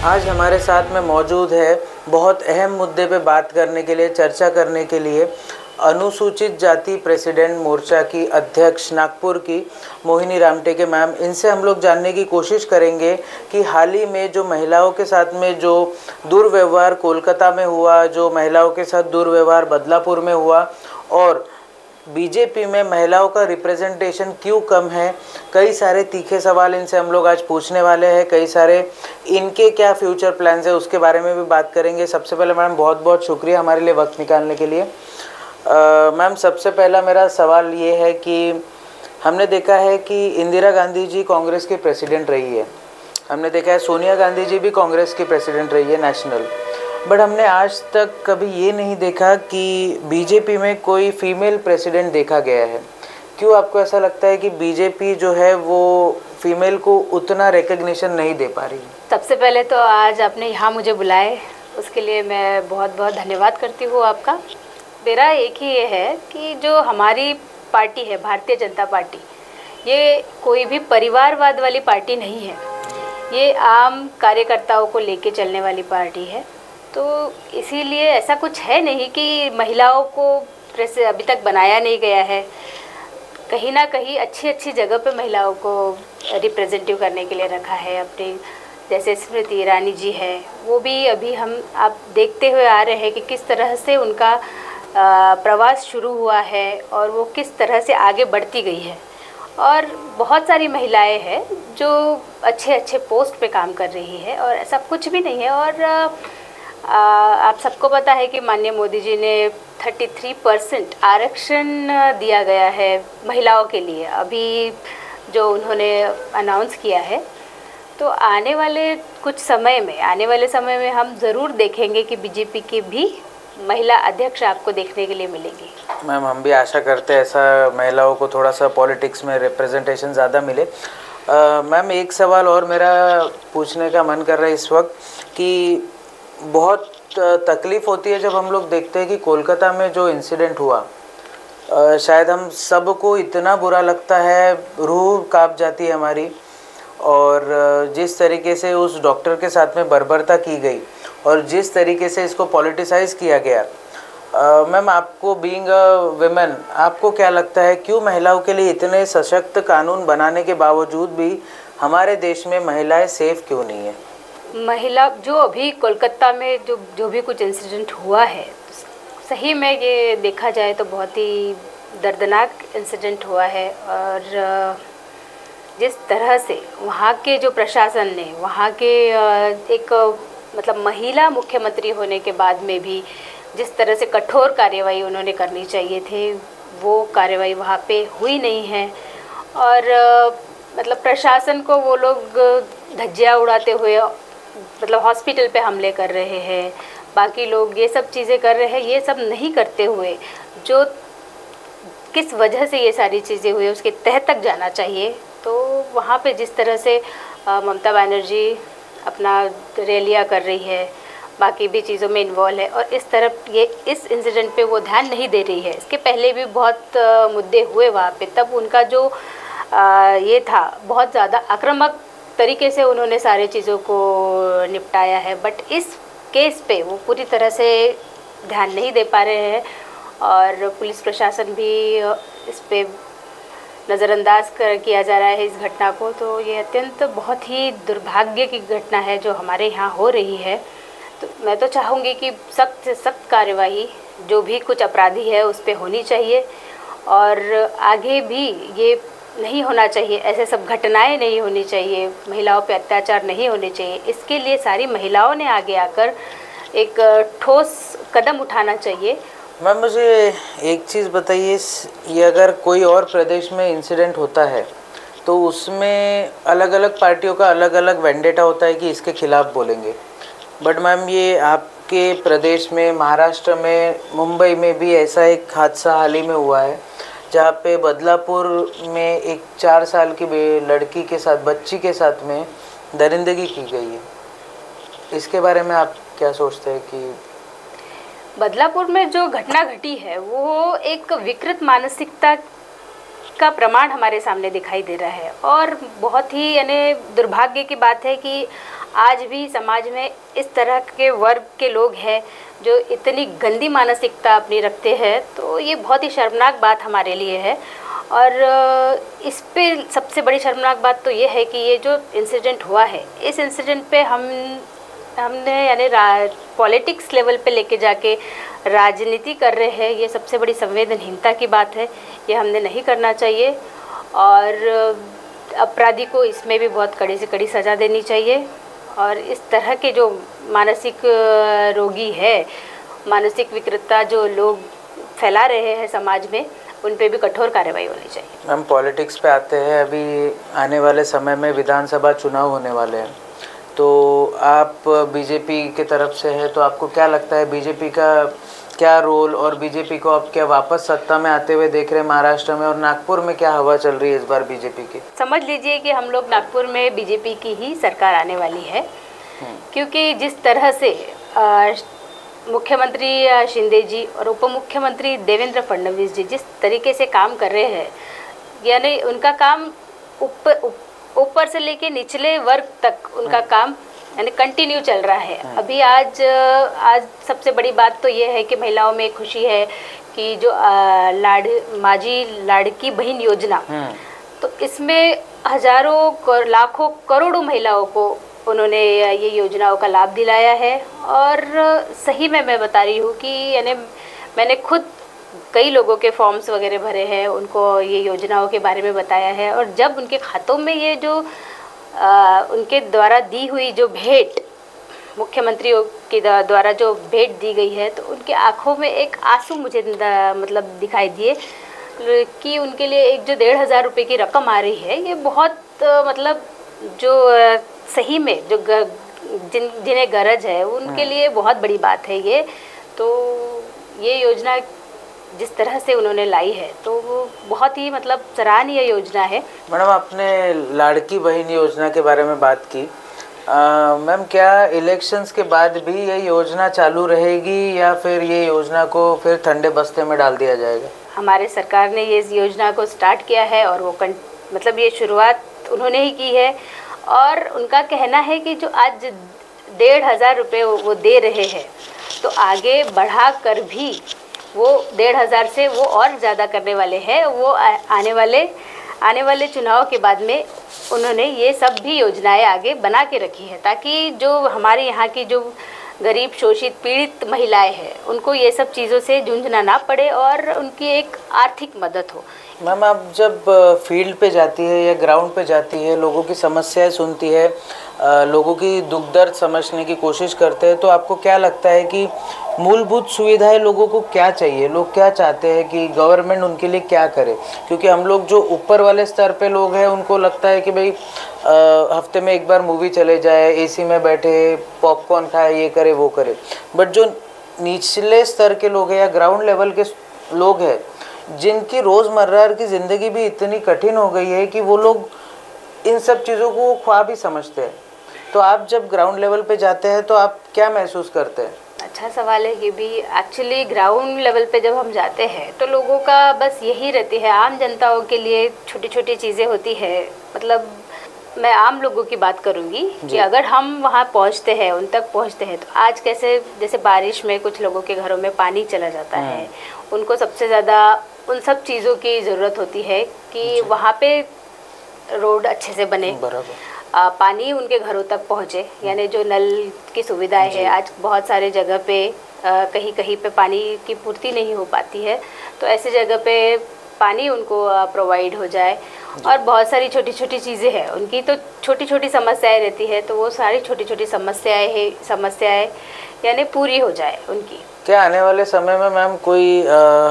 आज हमारे साथ में मौजूद है बहुत अहम मुद्दे पे बात करने के लिए, चर्चा करने के लिए, अनुसूचित जाति प्रेसिडेंट मोर्चा की अध्यक्ष नागपुर की मोहिनी रामटेके मैम। इनसे हम लोग जानने की कोशिश करेंगे कि हाल ही में जो महिलाओं के साथ में जो दुर्व्यवहार कोलकाता में हुआ, जो महिलाओं के साथ दुर्व्यवहार बदलापुर में हुआ, और बीजेपी में महिलाओं का रिप्रेजेंटेशन क्यों कम है, कई सारे तीखे सवाल इनसे हम लोग आज पूछने वाले हैं। कई सारे इनके क्या फ्यूचर प्लान्स है उसके बारे में भी बात करेंगे। सबसे पहले मैम बहुत बहुत शुक्रिया हमारे लिए वक्त निकालने के लिए। मैम सबसे पहला मेरा सवाल ये है कि हमने देखा है कि इंदिरा गांधी जी कांग्रेस की प्रेसिडेंट रही है, हमने देखा है सोनिया गांधी जी भी कांग्रेस की प्रेसिडेंट रही है नेशनल, बट हमने आज तक कभी ये नहीं देखा कि बीजेपी में कोई फीमेल प्रेसिडेंट देखा गया है। क्यों आपको ऐसा लगता है कि बीजेपी जो है वो फीमेल को उतना रिकग्निशन नहीं दे पा रही? सबसे पहले तो आज आपने यहाँ मुझे बुलाए, उसके लिए मैं बहुत बहुत धन्यवाद करती हूँ आपका। मेरा एक ही ये है कि जो हमारी पार्टी है भारतीय जनता पार्टी, ये कोई भी परिवारवाद वाली पार्टी नहीं है, ये आम कार्यकर्ताओं को लेके चलने वाली पार्टी है। तो इसीलिए ऐसा कुछ है नहीं कि महिलाओं को जैसे अभी तक बनाया नहीं गया है। कहीं ना कहीं अच्छी अच्छी जगह पे महिलाओं को रिप्रेजेंटेटिव करने के लिए रखा है अपने, जैसे स्मृति ईरानी जी है, वो भी अभी आप देखते हुए आ रहे हैं कि किस तरह से उनका प्रवास शुरू हुआ है और वो किस तरह से आगे बढ़ती गई है। और बहुत सारी महिलाएं हैं जो अच्छे अच्छे पोस्ट पे काम कर रही है और ऐसा कुछ भी नहीं है। और आप सबको पता है कि माननीय मोदी जी ने 33% आरक्षण दिया गया है महिलाओं के लिए, अभी जो उन्होंने अनाउंस किया है। तो आने वाले समय में हम ज़रूर देखेंगे कि बीजेपी की भी महिला अध्यक्ष आपको देखने के लिए मिलेगी। मैम हम भी आशा करते हैं ऐसा महिलाओं को थोड़ा सा पॉलिटिक्स में रिप्रेजेंटेशन ज़्यादा मिले। मैम एक सवाल और मेरा पूछने का मन कर रहा है इस वक्त कि बहुत तकलीफ़ होती है जब हम लोग देखते हैं कि कोलकाता में जो इंसिडेंट हुआ, शायद हम सबको इतना बुरा लगता है, रूह कांप जाती है हमारी। और जिस तरीके से उस डॉक्टर के साथ में बर्बरता की गई और जिस तरीके से इसको पॉलिटिसाइज़ किया गया, मैम आपको बीइंग अ विमेन आपको क्या लगता है क्यों महिलाओं के लिए इतने सशक्त कानून बनाने के बावजूद भी हमारे देश में महिलाएं सेफ क्यों नहीं है? महिला जो अभी कोलकाता में जो भी कुछ इंसिडेंट हुआ है, सही में ये देखा जाए तो बहुत ही दर्दनाक इंसिडेंट हुआ है। और जिस तरह से वहाँ के जो प्रशासन ने, वहाँ के एक मतलब महिला मुख्यमंत्री होने के बाद में भी जिस तरह से कठोर कार्रवाई उन्होंने करनी चाहिए थे, वो कार्रवाई वहाँ पे हुई नहीं है। और मतलब प्रशासन को वो लोग धज्जियाँ उड़ाते हुए मतलब हॉस्पिटल पे हमले कर रहे हैं, बाकी लोग ये सब चीज़ें कर रहे हैं। ये सब नहीं करते हुए जो किस वजह से ये सारी चीज़ें हुई उसके तह तक जाना चाहिए। तो वहाँ पे जिस तरह से ममता बनर्जी अपना रैलियाँ कर रही है, बाकी भी चीज़ों में इन्वॉल्व है, और इस तरफ ये इस इंसिडेंट पे वो ध्यान नहीं दे रही है। इसके पहले भी बहुत मुद्दे हुए वहाँ पे, तब उनका जो ये था बहुत ज़्यादा आक्रामक तरीके से उन्होंने सारे चीज़ों को निपटाया है। बट इस केस पे वो पूरी तरह से ध्यान नहीं दे पा रहे हैं और पुलिस प्रशासन भी इस पे नज़रअंदाज किया जा रहा है इस घटना को। तो ये अत्यंत बहुत ही दुर्भाग्य की घटना है जो हमारे यहाँ हो रही है। तो मैं तो चाहूँगी कि सख्त से सख्त कार्रवाई जो भी कुछ अपराधी है उस पर होनी चाहिए और आगे भी ये नहीं होना चाहिए, ऐसे सब घटनाएं नहीं होनी चाहिए, महिलाओं पे अत्याचार नहीं होने चाहिए। इसके लिए सारी महिलाओं ने आगे आकर एक ठोस कदम उठाना चाहिए। मैम मुझे एक चीज़ बताइए, ये अगर कोई और प्रदेश में इंसिडेंट होता है तो उसमें अलग अलग पार्टियों का अलग अलग वेंडेटा होता है कि इसके खिलाफ बोलेंगे, बट मैम ये आपके प्रदेश में महाराष्ट्र में मुंबई में भी ऐसा एक हादसा हाल ही में हुआ है जहाँ पे बदलापुर में एक 4 साल की लड़की के साथ, बच्ची के साथ में दरिंदगी की गई है। इसके बारे में आप क्या सोचते हैं कि बदलापुर में जो घटना घटी है वो एक विकृत मानसिकता का प्रमाण हमारे सामने दिखाई दे रहा है। और बहुत ही यानी दुर्भाग्य की बात है कि आज भी समाज में इस तरह के वर्ग के लोग हैं जो इतनी गंदी मानसिकता अपनी रखते हैं। तो ये बहुत ही शर्मनाक बात हमारे लिए है। और इस पे सबसे बड़ी शर्मनाक बात तो ये है कि ये जो इंसिडेंट हुआ है, इस इंसिडेंट पे हमने यानी पॉलिटिक्स लेवल पे लेके जाके राजनीति कर रहे हैं। ये सबसे बड़ी संवेदनहीनता की बात है, ये हमने नहीं करना चाहिए। और अपराधी को इसमें भी बहुत कड़ी से कड़ी सज़ा देनी चाहिए। और इस तरह के जो मानसिक रोगी है, मानसिक विकृतता जो लोग फैला रहे हैं समाज में, उन पे भी कठोर कार्रवाई होनी चाहिए। हम पॉलिटिक्स पे आते हैं। अभी आने वाले समय में विधानसभा चुनाव होने वाले हैं, तो आप बीजेपी की तरफ से है, तो आपको क्या लगता है बीजेपी का क्या रोल, और बीजेपी को अब क्या वापस सत्ता में आते हुए देख रहे हैं महाराष्ट्र में, और नागपुर में क्या हवा चल रही है इस बार बीजेपी की? समझ लीजिए कि हम लोग नागपुर में बीजेपी की ही सरकार आने वाली है, क्योंकि जिस तरह से मुख्यमंत्री शिंदे जी और उप मुख्यमंत्री देवेंद्र फडणवीस जी जिस तरीके से काम कर रहे हैं, यानी उनका काम ऊपर से लेके निचले वर्ग तक उनका काम यानी कंटिन्यू चल रहा है। अभी आज सबसे बड़ी बात तो ये है कि महिलाओं में खुशी है कि जो माझी लाड़की बहन योजना, तो इसमें हजारों लाखों करोड़ों महिलाओं को उन्होंने ये योजनाओं का लाभ दिलाया है। और सही में मैं बता रही हूँ कि यानी मैंने खुद कई लोगों के फॉर्म्स वगैरह भरे हैं, उनको ये योजनाओं के बारे में बताया है। और जब उनके खातों में ये जो उनके द्वारा दी हुई जो भेंट, मुख्यमंत्रियों के द्वारा जो भेंट दी गई है, तो उनके आँखों में एक आंसू मुझे मतलब दिखाई दिए कि उनके लिए एक जो 1500 रुपये की रकम आ रही है, ये बहुत मतलब जो सही में जो जिन्हें गरज है उनके लिए बहुत बड़ी बात है ये। तो ये योजना जिस तरह से उन्होंने लाई है, तो वो बहुत ही मतलब सराहनीय योजना है। मैडम, आपने लाड़की बहन योजना के बारे में बात की। मैम, क्या इलेक्शंस के बाद भी ये योजना चालू रहेगी या फिर ये योजना को फिर ठंडे बस्ते में डाल दिया जाएगा? हमारे सरकार ने ये योजना को स्टार्ट किया है और वो मतलब ये शुरुआत उन्होंने ही की है। और उनका कहना है कि जो आज 1500 रुपये वो दे रहे हैं, तो आगे बढ़ा कर भी वो 1500 से वो और ज़्यादा करने वाले हैं। वो आने वाले चुनाव के बाद में उन्होंने ये सब भी योजनाएं आगे बना के रखी है, ताकि जो हमारे यहाँ की जो गरीब शोषित पीड़ित महिलाएं हैं, उनको ये सब चीज़ों से जूझना ना पड़े और उनकी एक आर्थिक मदद हो। मैम, आप जब फील्ड पे जाती है या ग्राउंड पे जाती है, लोगों की समस्याएं सुनती है, लोगों की दुख दर्द समझने की कोशिश करते हैं, तो आपको क्या लगता है कि मूलभूत सुविधाएं लोगों को क्या चाहिए? लोग क्या चाहते हैं कि गवर्नमेंट उनके लिए क्या करे? क्योंकि हम लोग जो ऊपर वाले स्तर पे लोग हैं, उनको लगता है कि भाई हफ्ते में एक बार मूवी चले जाए, एसी में बैठे पॉपकॉर्न खाए, ये करे वो करे। बट जो निचले स्तर के लोग हैं या ग्राउंड लेवल के लोग हैं, जिनकी रोज़मर्रा की ज़िंदगी भी इतनी कठिन हो गई है कि वो लोग इन सब चीज़ों को ख्वाब ही समझते हैं, तो आप जब ग्राउंड लेवल पे जाते हैं तो आप क्या महसूस करते हैं? अच्छा सवाल है ये भी। एक्चुअली ग्राउंड लेवल पे जब हम जाते हैं तो लोगों का बस यही रहती है, आम जनताओं के लिए छोटी छोटी चीज़ें होती है। मतलब मैं आम लोगों की बात करूँगी कि अगर हम वहाँ पहुँचते हैं, उन तक पहुँचते हैं, तो आज कैसे जैसे बारिश में कुछ लोगों के घरों में पानी चला जाता है, उनको सबसे ज़्यादा उन सब चीज़ों की ज़रूरत होती है कि वहाँ पे रोड अच्छे से बने, पानी उनके घरों तक पहुँचे, यानी जो नल की सुविधाएं है। आज बहुत सारे जगह पे कहीं कहीं पे पानी की पूर्ति नहीं हो पाती है, तो ऐसे जगह पे पानी उनको प्रोवाइड हो जाए। और बहुत सारी छोटी छोटी चीज़ें हैं, उनकी तो छोटी छोटी समस्याएं रहती है, तो वो सारी छोटी छोटी समस्याएं यानी पूरी हो जाए उनकी। क्या आने वाले समय में मैम कोई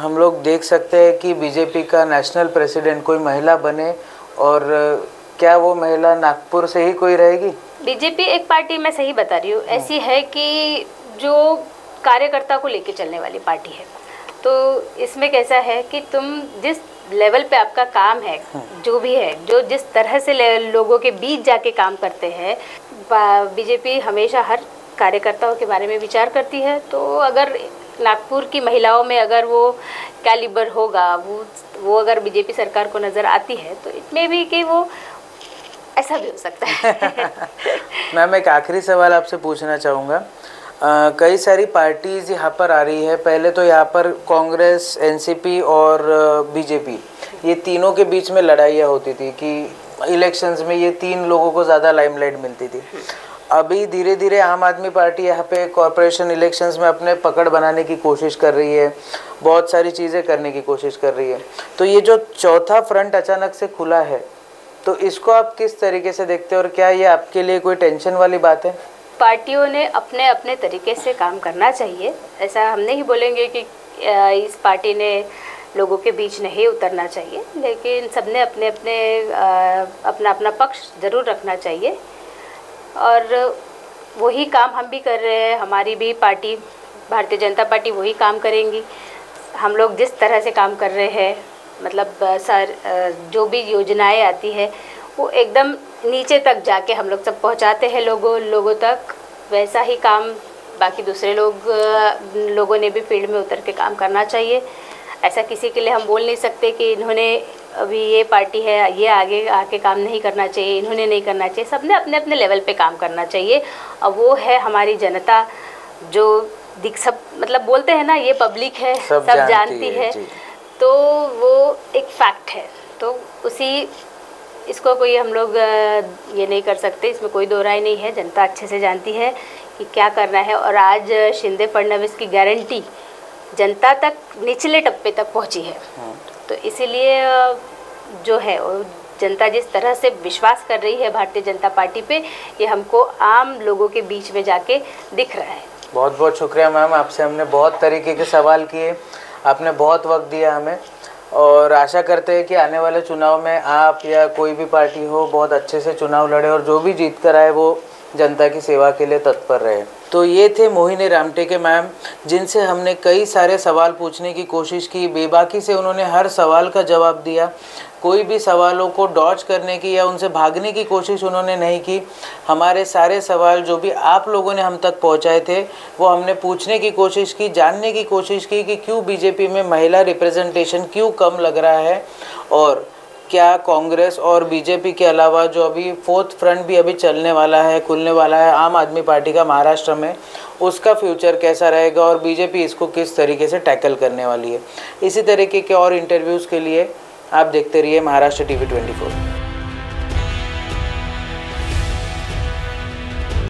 हम लोग देख सकते हैं कि बीजेपी का नेशनल प्रेसिडेंट कोई महिला बने, और क्या वो महिला नागपुर से ही कोई रहेगी? बीजेपी एक पार्टी, मैं सही बता रही हूँ, ऐसी है कि जो कार्यकर्ता को लेके चलने वाली पार्टी है। तो इसमें कैसा है कि तुम जिस लेवल पे आपका काम है, जो भी है, जो जिस तरह से लोगों के बीच जाके काम करते हैं, बीजेपी हमेशा हर कार्यकर्ताओं के बारे में विचार करती है। तो अगर नागपुर की महिलाओं में अगर वो कैलिबर होगा, वो वो अगर बीजेपी सरकार को नज़र आती है तो इट मे बी कि वो ऐसा भी हो सकता है। मैम एक आखिरी सवाल आपसे पूछना चाहूँगा। कई सारी पार्टीज़ यहाँ पर आ रही है। पहले तो यहाँ पर कांग्रेस, एनसीपी और बीजेपी, ये तीनों के बीच में लड़ाइयाँ होती थी कि इलेक्शंस में ये तीन लोगों को ज़्यादा लाइमलाइट मिलती थी। अभी धीरे धीरे आम आदमी पार्टी यहाँ पे कॉरपोरेशन इलेक्शंस में अपने पकड़ बनाने की कोशिश कर रही है, बहुत सारी चीज़ें करने की कोशिश कर रही है। तो ये जो चौथा फ्रंट अचानक से खुला है, तो इसको आप किस तरीके से देखते हैं और क्या ये आपके लिए कोई टेंशन वाली बात है? पार्टियों ने अपने अपने तरीके से काम करना चाहिए। ऐसा हम नहीं बोलेंगे कि इस पार्टी ने लोगों के बीच नहीं उतरना चाहिए, लेकिन सबने अपने अपने अपना अपना पक्ष ज़रूर रखना चाहिए और वही काम हम भी कर रहे हैं। हमारी भी पार्टी भारतीय जनता पार्टी वही काम करेंगी। हम लोग जिस तरह से काम कर रहे हैं, मतलब जो भी योजनाएं आती है वो एकदम नीचे तक जाके हम लोग सब पहुंचाते हैं लोगों तक। वैसा ही काम बाकी दूसरे लोगों ने भी फील्ड में उतर के काम करना चाहिए। ऐसा किसी के लिए हम बोल नहीं सकते कि इन्होंने अभी ये पार्टी है, ये आगे आके काम नहीं करना चाहिए, इन्होंने नहीं करना चाहिए। सबने अपने अपने लेवल पे काम करना चाहिए। अब वो है हमारी जनता, जो सब मतलब बोलते हैं ना, ये पब्लिक है, सब जानती है, तो वो एक फैक्ट है। तो इसको कोई हम लोग ये नहीं कर सकते, इसमें कोई दो राय नहीं है। जनता अच्छे से जानती है कि क्या करना है और आज शिंदे फडणवीस की गारंटी जनता तक निचले टप्पे तक पहुंची है। तो इसीलिए जो है जनता जिस तरह से विश्वास कर रही है भारतीय जनता पार्टी पे, ये हमको आम लोगों के बीच में जाके दिख रहा है। बहुत बहुत शुक्रिया मैम, आपसे हमने बहुत तरीके के सवाल किए, आपने बहुत वक्त दिया हमें और आशा करते हैं कि आने वाले चुनाव में आप या कोई भी पार्टी हो बहुत अच्छे से चुनाव लड़े और जो भी जीत कर आए वो जनता की सेवा के लिए तत्पर रहे। तो ये थे मोहिनी रामटेके मैम, जिनसे हमने कई सारे सवाल पूछने की कोशिश की। बेबाकी से उन्होंने हर सवाल का जवाब दिया। कोई भी सवालों को डॉज करने की या उनसे भागने की कोशिश उन्होंने नहीं की। हमारे सारे सवाल जो भी आप लोगों ने हम तक पहुंचाए थे वो हमने पूछने की कोशिश की, जानने की कोशिश की कि क्यों बीजेपी में महिला रिप्रेजेंटेशन क्यों कम लग रहा है और क्या कांग्रेस और बीजेपी के अलावा जो अभी फोर्थ फ्रंट भी अभी चलने वाला है, खुलने वाला है आम आदमी पार्टी का महाराष्ट्र में, उसका फ्यूचर कैसा रहेगा और बीजेपी इसको किस तरीके से टैकल करने वाली है। इसी तरीके के और इंटरव्यूज़ के लिए आप देखते रहिए महाराष्ट्र टीवी 24।